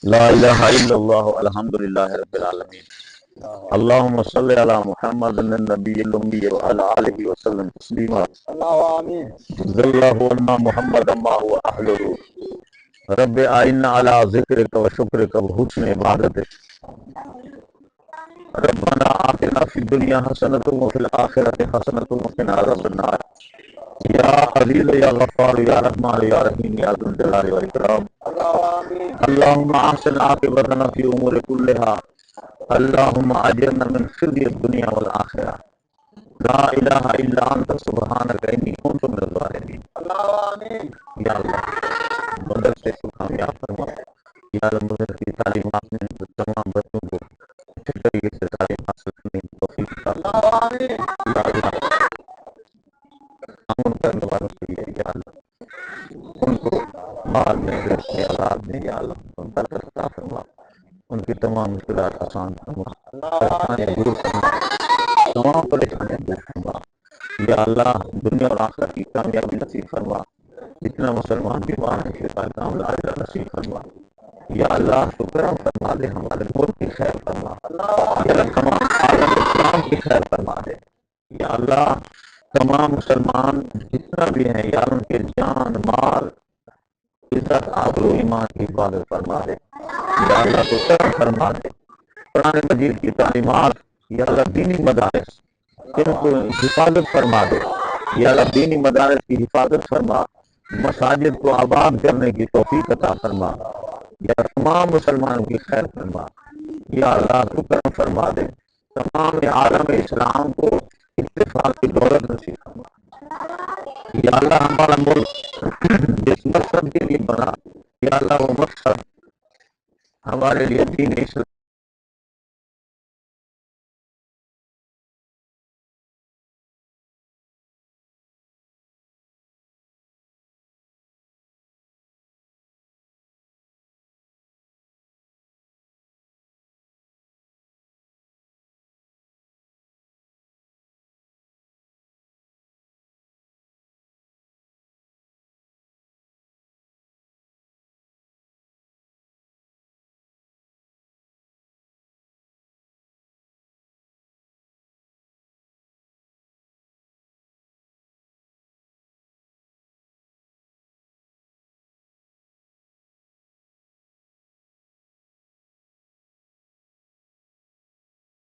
لا الہ الا اللہ الحمد للہ رب العالمین اللہم صلی علی محمد النبی الامی وعلی آلہ وسلم تسلیما جزا اللہ عنا محمد ما هو اہلہ رب آئنا علی ذکرک و شکرک و حسن عبادتک ربنا آتنا فی الدنیا حسنۃ وفی الآخرۃ حسنۃ وقنا عذاب النار یا عزیز یا غفار یا رحمان یا رحیم یا ذو الجلال والاکرام اللهم احسن عاقبتنا في امور كلها اللهم اجرنا من خزي الدنيا والاخره لا اله الا انت سبحانك اني كنت من الظالمين یا اللہ مدرسے کو کامیاب فرما یا اللہ مدرسے کی تعلیمات میں تمام بچوں کو اچھے طریقے سے تعلیم حاصل کرنے کی توفیق عطا فرما یا اللہ امن کرنے والوں کے لیے یا اللہ ان کو مال میں رزق میں اولاد میں یا اللہ ان برکت عطا فرما ان کی تمام مشکلات آسان فرما پریشانیاں دور فرما تمام پریشانیاں دور فرما یا اللہ دنیا اور آخرت کی کامیابی نصیب فرما جتنا مسلمان بیمار ہیں شفا کاملہ عاجلہ نصیب فرما یا اللہ تو کرم فرما دے ہمارے ملک کی خیر فرما یا اللہ تمام عالم اسلام کی خیر فرما دے یا اللہ تمام مسلمان جتنا بھی ہیں یا ان کے جان مال عزت آبرو ایمان کی حفاظت فرما دے یا اللہ تو کرم فرما دے قرآن مجید کی تعلیمات یا اللہ دینی مدارس ان کو حفاظت فرما دے یا اللہ دینی مدارس کی حفاظت فرما مساجد کو آباد کرنے کی توفیق عطا فرما یا تمام مسلمانوں کی خیر فرما یا اللہ تو کرم فرما دے تمام عالم اسلام کو اتفاق کی دولت نصیب فرما یا اللہ ہمارا ملک جس مقصد کے لیے بنا یا اللہ وہ مقصد ہمارے لیے دین اسلام